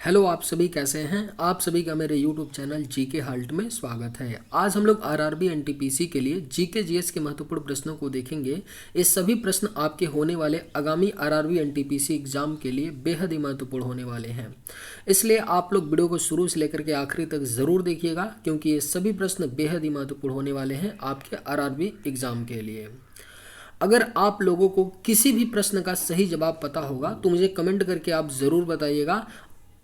Hello, आप सभी कैसे हैं। आप सभी का मेरे यूट्यूब चैनल जीके हाल्ट में स्वागत है। आज हम लोग आरआरबी एनटीपीसी के लिए जीके जीएस के महत्वपूर्ण प्रश्नों को देखेंगे। ये सभी प्रश्न आपके होने वाले आगामी आरआरबी एनटीपीसी एग्जाम के लिए बेहद ही महत्वपूर्ण होने वाले हैं। इसलिए आप लोग वीडियो को शुरू से लेकर के आखिरी तक ज़रूर देखिएगा, क्योंकि ये सभी प्रश्न बेहद ही महत्वपूर्ण होने वाले हैं आपके आरआरबी एग्जाम के लिए। अगर आप लोगों को किसी भी प्रश्न का सही जवाब पता होगा तो मुझे कमेंट करके आप ज़रूर बताइएगा,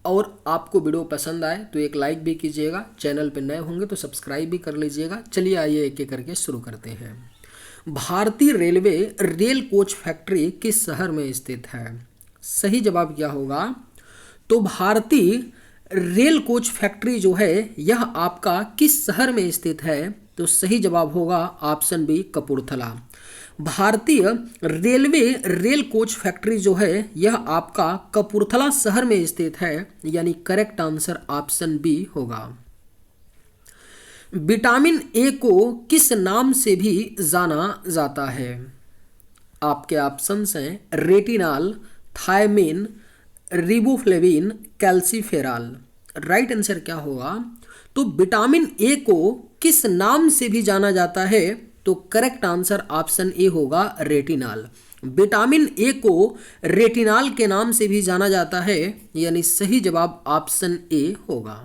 और आपको वीडियो पसंद आए तो एक लाइक भी कीजिएगा। चैनल पर नए होंगे तो सब्सक्राइब भी कर लीजिएगा। चलिए आइए एक एक करके शुरू करते हैं। भारतीय रेलवे रेल कोच फैक्ट्री किस शहर में स्थित है? सही जवाब क्या होगा? तो भारतीय रेल कोच फैक्ट्री जो है यह आपका किस शहर में स्थित है? तो सही जवाब होगा ऑप्शन बी, कपूरथला। भारतीय रेलवे रेल कोच फैक्ट्री जो है यह आपका कपूरथला शहर में स्थित है, यानी करेक्ट आंसर ऑप्शन बी होगा। विटामिन ए को किस नाम से भी जाना जाता है? आपके ऑप्शंस हैं retinol, thiamine, riboflavin, calciferol. Right answer क्या होगा? तो विटामिन ए को किस नाम से भी जाना जाता है? तो करेक्ट आंसर ऑप्शन ए होगा, रेटिनॉल। विटामिन ए को रेटिनॉल के नाम से भी जाना जाता है, यानी सही जवाब ऑप्शन ए होगा।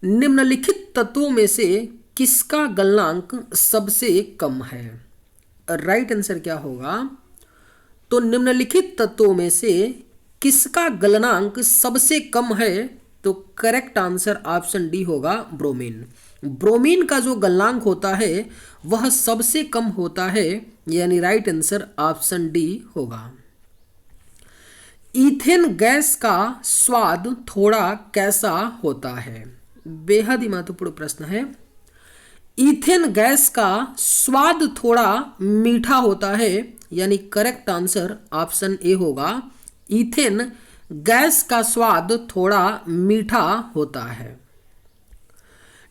निम्नलिखित तत्वों में से किसका गलनांक सबसे कम है? राइट आंसर क्या होगा? तो निम्नलिखित तत्वों में से किसका गलनांक सबसे कम है? तो करेक्ट आंसर ऑप्शन डी होगा, ब्रोमीन। ब्रोमीन का जो गलनांक होता है वह सबसे कम होता है, यानी राइट आंसर ऑप्शन डी होगा। ईथेन गैस का स्वाद थोड़ा कैसा होता है? बेहद ही महत्वपूर्ण प्रश्न है। ईथेन गैस का स्वाद थोड़ा मीठा होता है, यानी करेक्ट आंसर ऑप्शन ए होगा। ईथेन गैस का स्वाद थोड़ा मीठा होता है।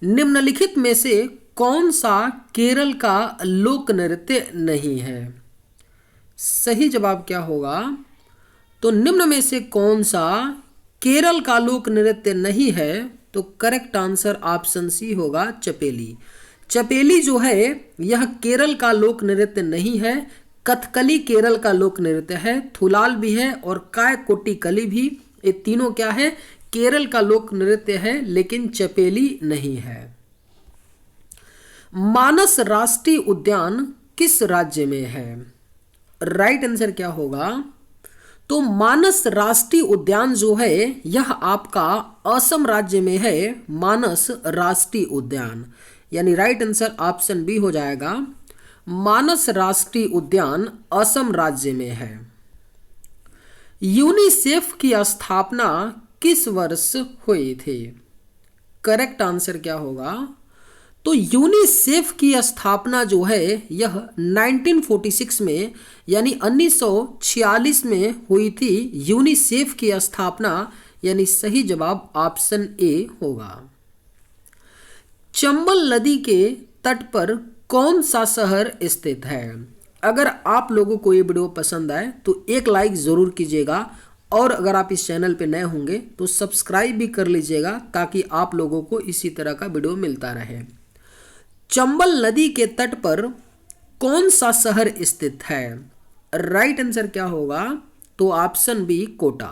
निम्नलिखित में से कौन सा केरल का लोक नृत्य नहीं है? सही जवाब क्या होगा? तो निम्न में से कौन सा केरल का लोक नृत्य नहीं है? तो करेक्ट आंसर ऑप्शन सी होगा, चपेली। चपेली जो है यह केरल का लोक नृत्य नहीं है। कथकली केरल का लोक नृत्य है, थुलाल भी है और कायकोटिकली भी। ये तीनों क्या है? केरल का लोक नृत्य है, लेकिन चपेली नहीं है। मानस राष्ट्रीय उद्यान किस राज्य में है? राइट आंसर क्या होगा? तो मानस राष्ट्रीय उद्यान जो है यह आपका असम राज्य में है। मानस राष्ट्रीय उद्यान, यानी राइट आंसर ऑप्शन बी हो जाएगा। मानस राष्ट्रीय उद्यान असम राज्य में है। यूनिसेफ की स्थापना किस वर्ष हुई थी? करेक्ट आंसर क्या होगा? तो यूनिसेफ की स्थापना जो है यह 1946 में, यानी 1946 में हुई थी यूनिसेफ की स्थापना, यानी सही जवाब ऑप्शन ए होगा। चंबल नदी के तट पर कौन सा शहर स्थित है? अगर आप लोगों को ये वीडियो पसंद आए तो एक लाइक ज़रूर कीजिएगा, और अगर आप इस चैनल पे नए होंगे तो सब्सक्राइब भी कर लीजिएगा, ताकि आप लोगों को इसी तरह का वीडियो मिलता रहे। चंबल नदी के तट पर कौन सा शहर स्थित है? राइट आंसर क्या होगा? तो ऑप्शन बी, कोटा।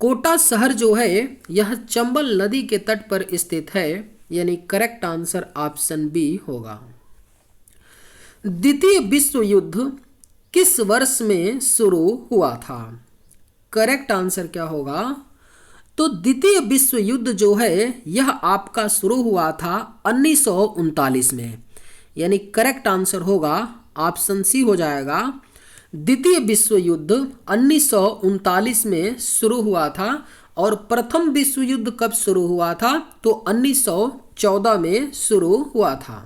कोटा शहर जो है यह चंबल नदी के तट पर स्थित है, यानी करेक्ट आंसर ऑप्शन बी होगा। द्वितीय विश्व युद्ध किस वर्ष में शुरू हुआ था? करेक्ट आंसर क्या होगा? तो द्वितीय विश्व युद्ध जो है यह आपका शुरू हुआ था 1939 में, यानी करेक्ट आंसर होगा ऑप्शन सी हो जाएगा। द्वितीय विश्व युद्ध 1939 में शुरू हुआ था, और प्रथम विश्व युद्ध कब शुरू हुआ था? तो 1914 में शुरू हुआ था।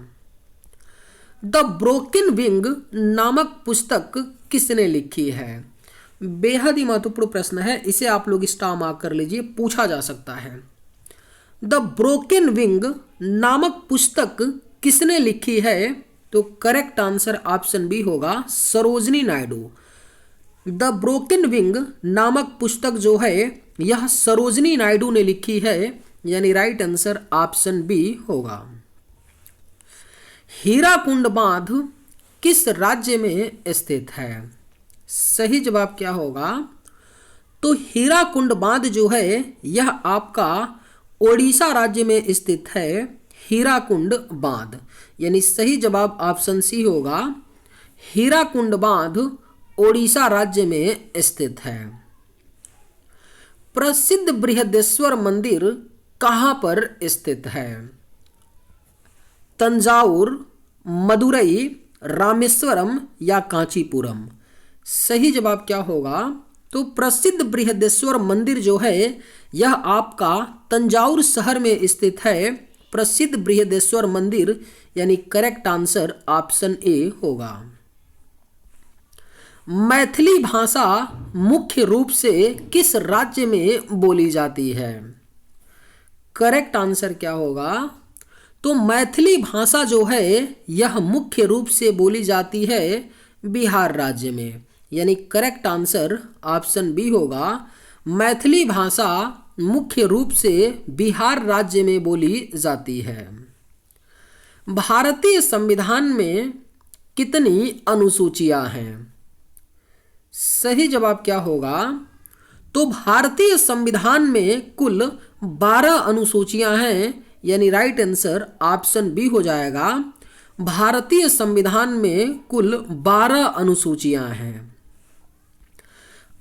द ब्रोकन विंग नामक पुस्तक किसने लिखी है? बेहद ही महत्वपूर्ण प्रश्न है, इसे आप लोग स्टार मार्क कर लीजिए, पूछा जा सकता है। द ब्रोकन विंग नामक पुस्तक किसने लिखी है? तो करेक्ट आंसर ऑप्शन बी होगा, Sarojini Naidu. The broken wing नामक पुस्तक जो है यह सरोजनी नायडू ने लिखी है, यानी राइट आंसर ऑप्शन बी होगा। हीराकुंड बांध किस राज्य में स्थित है? सही जवाब क्या होगा? तो हीराकुंड बांध जो है यह आपका ओडिशा राज्य में स्थित है, हीराकुंड बांध, यानी सही जवाब ऑप्शन सी होगा। हीराकुंड बांध ओडिशा राज्य में स्थित है। प्रसिद्ध बृहदेश्वर मंदिर कहाँ पर स्थित है? तंजावुर, मदुरई, रामेश्वरम या कांचीपुरम? सही जवाब क्या होगा? तो प्रसिद्ध बृहदेश्वर मंदिर जो है यह आपका तंजावुर शहर में स्थित है। प्रसिद्ध बृहदेश्वर मंदिर, यानी करेक्ट आंसर ऑप्शन ए होगा। मैथिली भाषा मुख्य रूप से किस राज्य में बोली जाती है? करेक्ट आंसर क्या होगा? तो मैथिली भाषा जो है यह मुख्य रूप से बोली जाती है बिहार राज्य में, यानी करेक्ट आंसर ऑप्शन बी होगा। मैथिली भाषा मुख्य रूप से बिहार राज्य में बोली जाती है। भारतीय संविधान में कितनी अनुसूचियां हैं? सही जवाब क्या होगा? तो भारतीय संविधान में कुल 12 अनुसूचियां हैं, यानी राइट आंसर ऑप्शन बी हो जाएगा। भारतीय संविधान में कुल 12 अनुसूचियां हैं।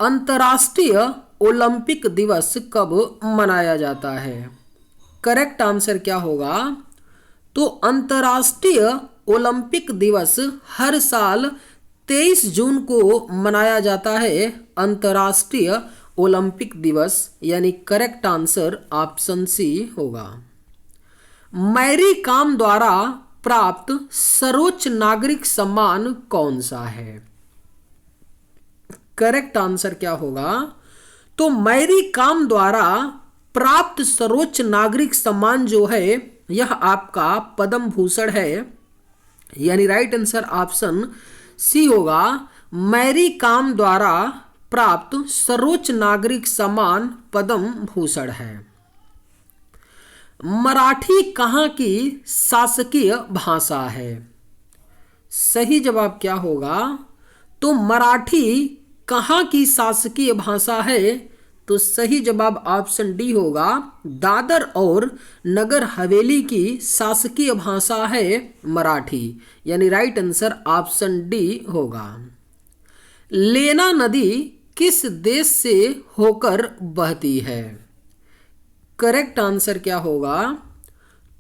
अंतर्राष्ट्रीय ओलंपिक दिवस कब मनाया जाता है? करेक्ट आंसर क्या होगा? तो अंतर्राष्ट्रीय ओलंपिक दिवस हर साल 23 जून को मनाया जाता है। अंतर्राष्ट्रीय ओलंपिक दिवस, यानी करेक्ट आंसर ऑप्शन सी होगा। मैरी कॉम द्वारा प्राप्त सर्वोच्च नागरिक सम्मान कौन सा है? करेक्ट आंसर क्या होगा? तो मैरी कॉम द्वारा प्राप्त सर्वोच्च नागरिक सम्मान जो है यह आपका पद्म भूषण है, यानी राइट आंसर ऑप्शन सी होगा। मैरी कॉम द्वारा प्राप्त सर्वोच्च नागरिक सम्मान पद्म भूषण है। मराठी कहाँ की शासकीय भाषा है? सही जवाब क्या होगा? तो मराठी कहाँ की शासकीय भाषा है? तो सही जवाब ऑप्शन डी होगा। दादर और नगर हवेली की शासकीय भाषा है मराठी, यानी राइट आंसर ऑप्शन डी होगा। लेना नदी किस देश से होकर बहती है? करेक्ट आंसर क्या होगा?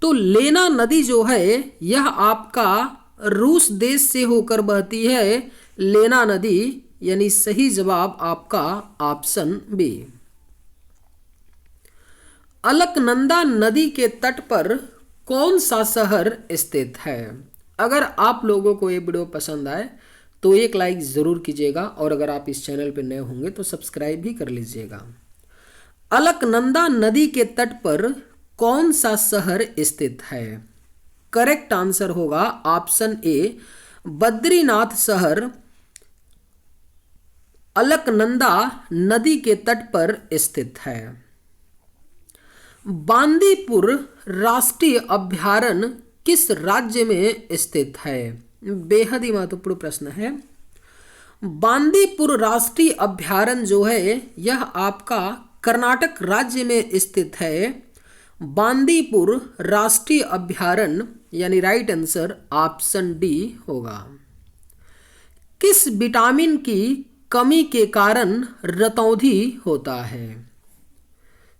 तो लेना नदी जो है यह आपका रूस देश से होकर बहती है, लेना नदी, यानी सही जवाब आपका ऑप्शन बी। अलकनंदा नदी के तट पर कौन सा शहर स्थित है? अगर आप लोगों को ये वीडियो पसंद आए तो एक लाइक ज़रूर कीजिएगा, और अगर आप इस चैनल पर नए होंगे तो सब्सक्राइब भी कर लीजिएगा। अलकनंदा नदी के तट पर कौन सा शहर स्थित है? करेक्ट आंसर होगा ऑप्शन ए, बद्रीनाथ शहर अलकनंदा नदी के तट पर स्थित है। बांदीपुर राष्ट्रीय अभयारण्य किस राज्य में स्थित है? बेहद ही महत्वपूर्ण प्रश्न है। बांदीपुर राष्ट्रीय अभयारण्य जो है यह आपका कर्नाटक राज्य में स्थित है। बांदीपुर राष्ट्रीय अभयारण्य, यानी राइट आंसर ऑप्शन डी होगा। किस विटामिन की कमी के कारण रतौंधी होता है?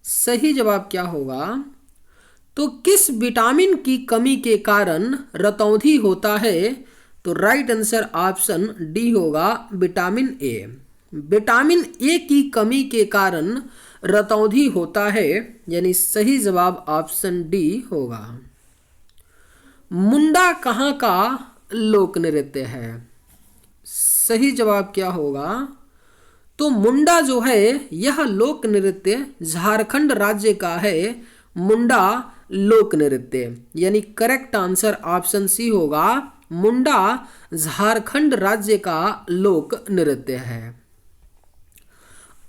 सही जवाब क्या होगा? तो किस विटामिन की कमी के कारण रतौंधी होता है? तो राइट आंसर ऑप्शन डी होगा, विटामिन ए। विटामिन ए की कमी के कारण रतौंधी होता है, यानी सही जवाब ऑप्शन डी होगा। मुंडा कहाँ का लोक नृत्य है? सही जवाब क्या होगा? तो मुंडा जो है यह लोक नृत्य झारखंड राज्य का है। मुंडा लोक नृत्य, यानी करेक्ट आंसर ऑप्शन सी होगा। मुंडा झारखंड राज्य का लोक नृत्य है।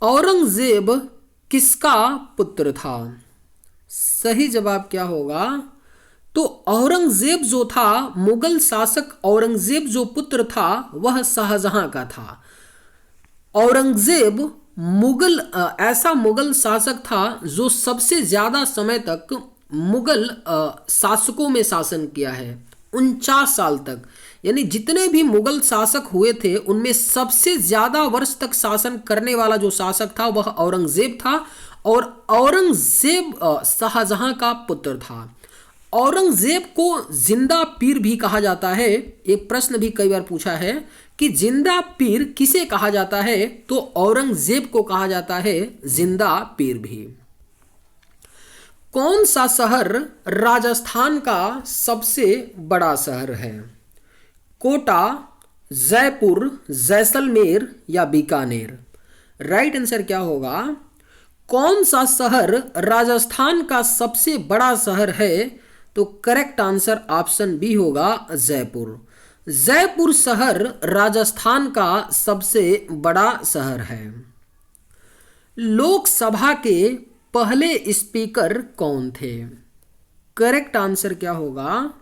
औरंगजेब किसका पुत्र था? सही जवाब क्या होगा? तो औरंगजेब जो था, मुगल शासक औरंगजेब जो पुत्र था वह शाहजहां का था। औरंगजेब ऐसा मुगल शासक था जो सबसे ज्यादा समय तक मुगल शासकों में शासन किया है, 49 साल तक। यानी जितने भी मुगल शासक हुए थे उनमें सबसे ज्यादा वर्ष तक शासन करने वाला जो शासक था वह औरंगजेब था। और औरंगजेब शाहजहां का पुत्र था। औरंगजेब को जिंदा पीर भी कहा जाता है। एक प्रश्न भी कई बार पूछा है कि जिंदा पीर किसे कहा जाता है, तो औरंगजेब को कहा जाता है जिंदा पीर भी। कौन सा शहर राजस्थान का सबसे बड़ा शहर है? कोटा, जयपुर, जैसलमेर या बीकानेर? राइट आंसर क्या होगा? कौन सा शहर राजस्थान का सबसे बड़ा शहर है? तो करेक्ट आंसर ऑप्शन बी होगा जयपुर। जयपुर शहर राजस्थान का सबसे बड़ा शहर है। लोकसभा के पहले स्पीकर कौन थे? करेक्ट आंसर क्या होगा?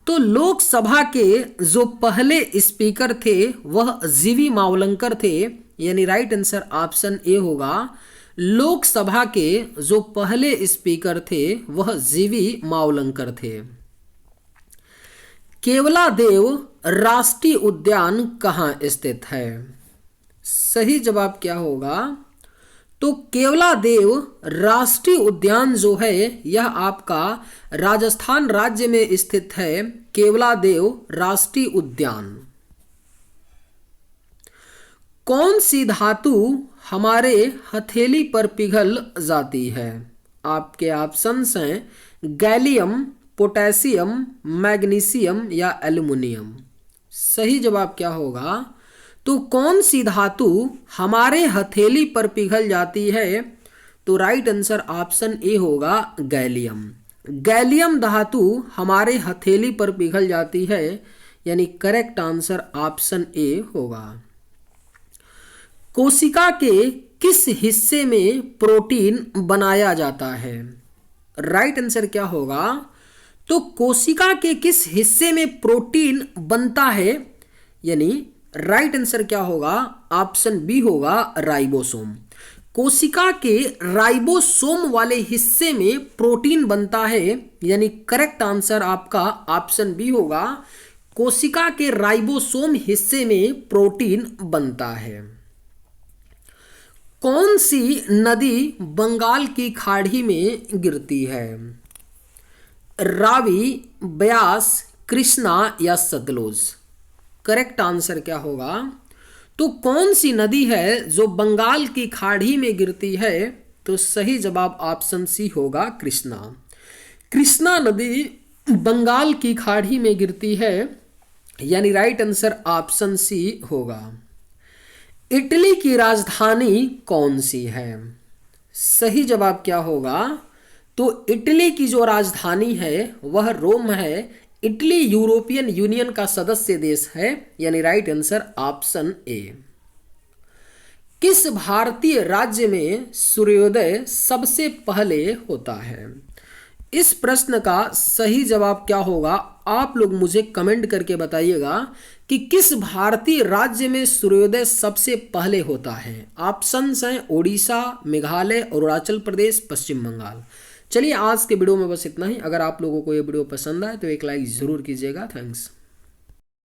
तो लोकसभा के जो पहले स्पीकर थे वह जीवी मावलंकर थे। यानी राइट आंसर ऑप्शन ए होगा। लोकसभा के जो पहले स्पीकर थे वह जीवी मावलंकर थे। केवलादेव राष्ट्रीय उद्यान कहाँ स्थित है? सही जवाब क्या होगा? तो केवलादेव राष्ट्रीय उद्यान जो है यह आपका राजस्थान राज्य में स्थित है। केवलादेव राष्ट्रीय उद्यान। कौन सी धातु हमारे हथेली पर पिघल जाती है? आपके ऑप्शंस हैं गैलियम, पोटेशियम, मैग्नीशियम या एल्युमिनियम। सही जवाब क्या होगा? तो कौन सी धातु हमारे हथेली पर पिघल जाती है? तो राइट आंसर ऑप्शन ए होगा गैलियम। गैलियम धातु हमारे हथेली पर पिघल जाती है। यानी करेक्ट आंसर ऑप्शन ए होगा। कोशिका के किस हिस्से में प्रोटीन बनाया जाता है? राइट आंसर क्या होगा? तो कोशिका के किस हिस्से में प्रोटीन बनता है? यानी राइट आंसर क्या होगा? ऑप्शन बी होगा राइबोसोम। कोशिका के राइबोसोम वाले हिस्से में प्रोटीन बनता है। यानी करेक्ट आंसर आपका ऑप्शन बी होगा। कोशिका के राइबोसोम हिस्से में प्रोटीन बनता है। कौन सी नदी बंगाल की खाड़ी में गिरती है? रावी, ब्यास, कृष्णा या सतलुज? करेक्ट आंसर क्या होगा? तो कौन सी नदी है जो बंगाल की खाड़ी में गिरती है? तो सही जवाब ऑप्शन सी होगा कृष्णा। कृष्णा नदी बंगाल की खाड़ी में गिरती है। यानी राइट आंसर ऑप्शन सी होगा। इटली की राजधानी कौन सी है? सही जवाब क्या होगा? तो इटली की जो राजधानी है वह रोम है। इटली यूरोपियन यूनियन का सदस्य देश है। यानी राइट आंसर ऑप्शन ए। किस भारतीय राज्य में सूर्योदय सबसे पहले होता है? इस प्रश्न का सही जवाब क्या होगा? आप लोग मुझे कमेंट करके बताइएगा कि किस भारतीय राज्य में सूर्योदय सबसे पहले होता है। ऑप्शंस हैं ओडिशा, मेघालय, अरुणाचल प्रदेश, पश्चिम बंगाल। चलिए आज के वीडियो में बस इतना ही। अगर आप लोगों को ये वीडियो पसंद आए तो एक लाइक ज़रूर कीजिएगा। थैंक्स।